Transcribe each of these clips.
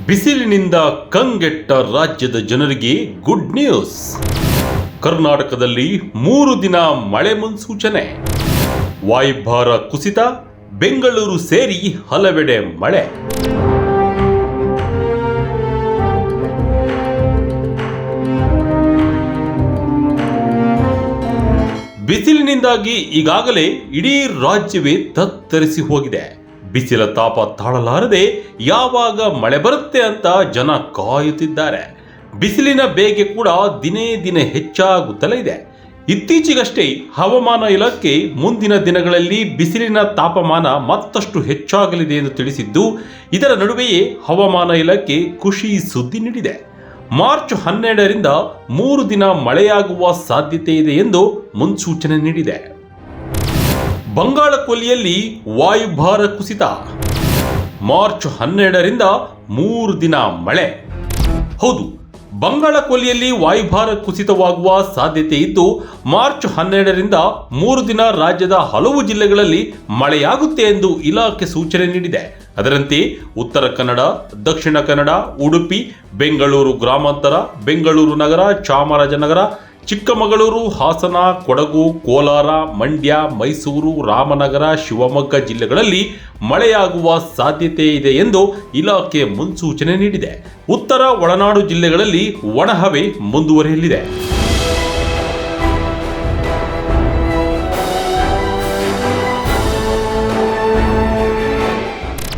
ಬಿಸಿಲಿನಿಂದ ಕಂಗೆಟ್ಟ ರಾಜ್ಯದ ಜನರಿಗೆ ಗುಡ್ ನ್ಯೂಸ್. ಕರ್ನಾಟಕದಲ್ಲಿ 3 ದಿನ ಮಳೆ ಮುನ್ಸೂಚನೆ. ವಾಯುಭಾರ ಕುಸಿತ, ಬೆಂಗಳೂರು ಸೇರಿ ಹಲವೆಡೆ ಮಳೆ. ಬಿಸಿಲಿನಿಂದಾಗಿ ಈಗಾಗಲೇ ಇಡೀ ರಾಜ್ಯವೇ ತತ್ತರಿಸಿ ಹೋಗಿದೆ. ಬಿಸಿಲ ತಾಪ ತಾಳಲಾರದೆ ಯಾವಾಗ ಮಳೆ ಬರುತ್ತೆ ಅಂತ ಜನ ಕಾಯುತ್ತಿದ್ದಾರೆ. ಬಿಸಿಲಿನ ಬೇಗೆ ಕೂಡ ದಿನೇ ದಿನೇ ಹೆಚ್ಚಾಗುತ್ತಲೇ ಇದೆ. ಇತ್ತೀಚೆಗಷ್ಟೇ ಹವಾಮಾನ ಇಲಾಖೆ ಮುಂದಿನ ದಿನಗಳಲ್ಲಿ ಬಿಸಿಲಿನ ತಾಪಮಾನ ಮತ್ತಷ್ಟು ಹೆಚ್ಚಾಗಲಿದೆ ಎಂದು ತಿಳಿಸಿದ್ದು, ಇದರ ನಡುವೆಯೇ ಹವಾಮಾನ ಇಲಾಖೆ ಖುಷಿ ಸುದ್ದಿ ನೀಡಿದೆ. ಮಾರ್ಚ್ 12ರಿಂದ 3 ದಿನ ಮಳೆಯಾಗುವ ಸಾಧ್ಯತೆ ಇದೆ ಎಂದು ಮುನ್ಸೂಚನೆ ನೀಡಿದೆ. ಬಂಗಾಳ ಕೊಲ್ಲಿಯಲ್ಲಿ ವಾಯುಭಾರ ಕುಸಿತ. ಮಾರ್ಚ್ 12ರಿಂದ 3 ದಿನ ಮಳೆ. ಹೌದು, ಬಂಗಾಳ ಕೊಲ್ಲಿಯಲ್ಲಿ ವಾಯುಭಾರ ಕುಸಿತವಾಗುವ ಸಾಧ್ಯತೆ ಇದ್ದು, ಮಾರ್ಚ್ 12ರಿಂದ 3 ದಿನ ರಾಜ್ಯದ ಹಲವು ಜಿಲ್ಲೆಗಳಲ್ಲಿ ಮಳೆಯಾಗುತ್ತೆ ಎಂದು ಇಲಾಖೆ ಸೂಚನೆ ನೀಡಿದೆ. ಅದರಂತೆ ಉತ್ತರ ಕನ್ನಡ, ದಕ್ಷಿಣ ಕನ್ನಡ, ಉಡುಪಿ, ಬೆಂಗಳೂರು ಗ್ರಾಮಾಂತರ, ಬೆಂಗಳೂರು ನಗರ, ಚಾಮರಾಜನಗರ, ಚಿಕ್ಕಮಗಳೂರು, ಹಾಸನ, ಕೊಡಗು, ಕೋಲಾರ, ಮಂಡ್ಯ, ಮೈಸೂರು, ರಾಮನಗರ, ಶಿವಮೊಗ್ಗ ಜಿಲ್ಲೆಗಳಲ್ಲಿ ಮಳೆಯಾಗುವ ಸಾಧ್ಯತೆ ಇದೆ ಎಂದು ಇಲಾಖೆ ಮುನ್ಸೂಚನೆ ನೀಡಿದೆ. ಉತ್ತರ ಒಳನಾಡು ಜಿಲ್ಲೆಗಳಲ್ಲಿ ಒಣಹವೆ ಮುಂದುವರಿಯಲಿದೆ.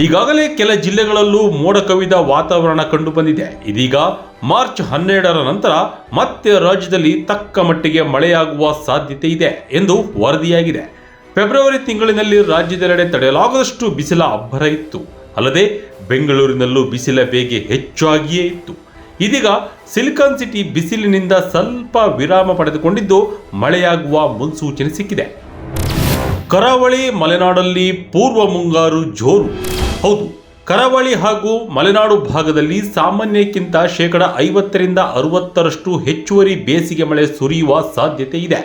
ಈಗಾಗಲೇ ಕೆಲ ಜಿಲ್ಲೆಗಳಲ್ಲೂ ಮೋಡ ಕವಿದ ವಾತಾವರಣ ಕಂಡುಬಂದಿದೆ. ಇದೀಗ ಮಾರ್ಚ್ 12ರ ನಂತರ ಮತ್ತೆ ರಾಜ್ಯದಲ್ಲಿ ತಕ್ಕ ಮಟ್ಟಿಗೆ ಮಳೆಯಾಗುವ ಸಾಧ್ಯತೆ ಇದೆ ಎಂದು ವರದಿಯಾಗಿದೆ. ಫೆಬ್ರವರಿ ತಿಂಗಳಿನಲ್ಲಿ ರಾಜ್ಯದೆಲ್ಲೆಡೆ ತಡೆಯಲಾಗದಷ್ಟು ಬಿಸಿಲ ಅಬ್ಬರ ಇತ್ತು. ಅಲ್ಲದೆ ಬೆಂಗಳೂರಿನಲ್ಲೂ ಬಿಸಿಲ ಬೇಗೆ ಹೆಚ್ಚಾಗಿಯೇ ಇತ್ತು. ಇದೀಗ ಸಿಲಿಕಾನ್ ಸಿಟಿ ಬಿಸಿಲಿನಿಂದ ಸ್ವಲ್ಪ ವಿರಾಮ ಪಡೆದುಕೊಂಡಿದ್ದು, ಮಳೆಯಾಗುವ ಮುನ್ಸೂಚನೆ ಸಿಕ್ಕಿದೆ. ಕರಾವಳಿ ಮಲೆನಾಡಲ್ಲಿ ಪೂರ್ವ ಮುಂಗಾರು ಜೋರು. ಹೌದು, ಕರಾವಳಿ ಹಾಗೂ ಮಲೆನಾಡು ಭಾಗದಲ್ಲಿ ಸಾಮಾನ್ಯಕ್ಕಿಂತ 50ರಿಂದ 60ರಷ್ಟು ಹೆಚ್ಚುವರಿ ಬೇಸಿಗೆ ಮಳೆ ಸುರಿಯುವ ಸಾಧ್ಯತೆ ಇದೆ.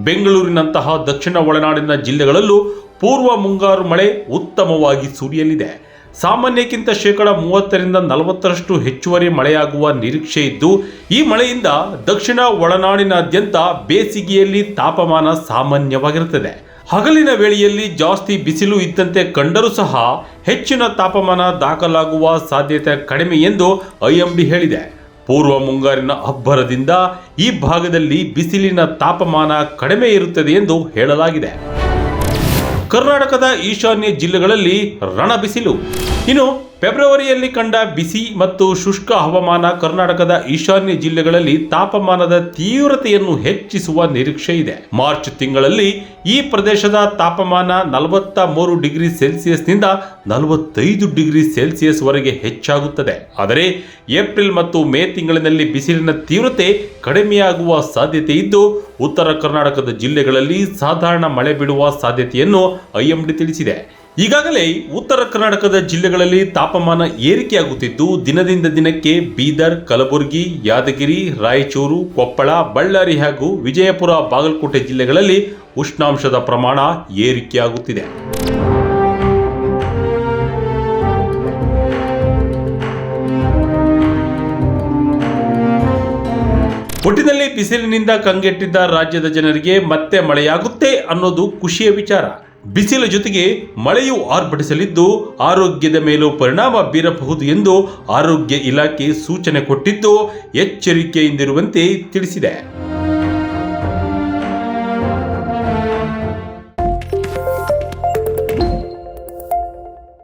ಬೆಂಗಳೂರಿನಂತಹ ದಕ್ಷಿಣ ಒಳನಾಡಿನ ಜಿಲ್ಲೆಗಳಲ್ಲೂ ಪೂರ್ವ ಮುಂಗಾರು ಮಳೆ ಉತ್ತಮವಾಗಿ ಸುರಿಯಲಿದೆ. ಸಾಮಾನ್ಯಕ್ಕಿಂತ 30ರಿಂದ 40ರಷ್ಟು ಹೆಚ್ಚುವರಿ ಮಳೆಯಾಗುವ ನಿರೀಕ್ಷೆ ಇದ್ದು, ಈ ಮಳೆಯಿಂದ ದಕ್ಷಿಣ ಒಳನಾಡಿನಾದ್ಯಂತ ಬೇಸಿಗೆಯಲ್ಲಿ ತಾಪಮಾನ ಸಾಮಾನ್ಯವಾಗಿರುತ್ತದೆ. ಹಗಲಿನ ವೇಳೆಯಲ್ಲಿ ಜಾಸ್ತಿ ಬಿಸಿಲು ಇದ್ದಂತೆ ಕಂಡರೂ ಸಹ ಹೆಚ್ಚಿನ ತಾಪಮಾನ ದಾಖಲಾಗುವ ಸಾಧ್ಯತೆ ಕಡಿಮೆ ಎಂದು ಐಎಂಡಿ ಹೇಳಿದೆ. ಪೂರ್ವ ಮುಂಗಾರಿನ ಅಬ್ಬರದಿಂದ ಈ ಭಾಗದಲ್ಲಿ ಬಿಸಿಲಿನ ತಾಪಮಾನ ಕಡಿಮೆ ಇರುತ್ತದೆ ಎಂದು ಹೇಳಲಾಗಿದೆ. ಕರ್ನಾಟಕದ ಈಶಾನ್ಯ ಜಿಲ್ಲೆಗಳಲ್ಲಿ ರಣ ಬಿಸಿಲು. ಇನ್ನು ಫೆಬ್ರವರಿಯಲ್ಲಿ ಕಂಡ ಬಿಸಿ ಮತ್ತು ಶುಷ್ಕ ಹವಾಮಾನ ಕರ್ನಾಟಕದ ಈಶಾನ್ಯ ಜಿಲ್ಲೆಗಳಲ್ಲಿ ತಾಪಮಾನದ ತೀವ್ರತೆಯನ್ನು ಹೆಚ್ಚಿಸುವ ನಿರೀಕ್ಷೆ ಇದೆ. ಮಾರ್ಚ್ ತಿಂಗಳಲ್ಲಿ ಈ ಪ್ರದೇಶದ ತಾಪಮಾನ 43 ಡಿಗ್ರಿ ಸೆಲ್ಸಿಯಸ್ನಿಂದ 45 ಡಿಗ್ರಿ ಸೆಲ್ಸಿಯಸ್ ವರೆಗೆ ಹೆಚ್ಚಾಗುತ್ತದೆ. ಆದರೆ ಏಪ್ರಿಲ್ ಮತ್ತು ಮೇ ತಿಂಗಳಿನಲ್ಲಿ ಬಿಸಿಲಿನ ತೀವ್ರತೆ ಕಡಿಮೆಯಾಗುವ ಸಾಧ್ಯತೆ ಇದ್ದು, ಉತ್ತರ ಕರ್ನಾಟಕದ ಜಿಲ್ಲೆಗಳಲ್ಲಿ ಸಾಧಾರಣ ಮಳೆ ಬೀಳುವ ಸಾಧ್ಯತೆಯನ್ನು ಐಎಂಡಿ ತಿಳಿಸಿದೆ. ಈಗಾಗಲೇ ಉತ್ತರ ಕರ್ನಾಟಕದ ಜಿಲ್ಲೆಗಳಲ್ಲಿ ತಾಪಮಾನ ಏರಿಕೆಯಾಗುತ್ತಿದ್ದು, ದಿನದಿಂದ ದಿನಕ್ಕೆ ಬೀದರ್, ಕಲಬುರಗಿ, ಯಾದಗಿರಿ, ರಾಯಚೂರು, ಕೊಪ್ಪಳ, ಬಳ್ಳಾರಿ ಹಾಗೂ ವಿಜಯಪುರ, ಬಾಗಲಕೋಟೆ ಜಿಲ್ಲೆಗಳಲ್ಲಿ ಉಷ್ಣಾಂಶದ ಪ್ರಮಾಣ ಏರಿಕೆಯಾಗುತ್ತಿದೆ. ಒಟ್ಟಿನಲ್ಲಿ ಬಿಸಿಲಿನಿಂದ ಕಂಗೆಟ್ಟಿದ್ದ ರಾಜ್ಯದ ಜನರಿಗೆ ಮತ್ತೆ ಮಳೆಯಾಗುತ್ತೆ ಅನ್ನೋದು ಖುಷಿಯ ವಿಚಾರ. ಬಿಸಿಲ ಜೊತೆಗೆ ಮಳೆಯು ಆರ್ಭಟಿಸಲಿದ್ದು, ಆರೋಗ್ಯದ ಮೇಲೂ ಪರಿಣಾಮ ಬೀರಬಹುದು ಎಂದು ಆರೋಗ್ಯ ಇಲಾಖೆ ಸೂಚನೆ ಕೊಟ್ಟಿದ್ದು, ಎಚ್ಚರಿಕೆಯಿಂದಿರುವಂತೆ ತಿಳಿಸಿದೆ.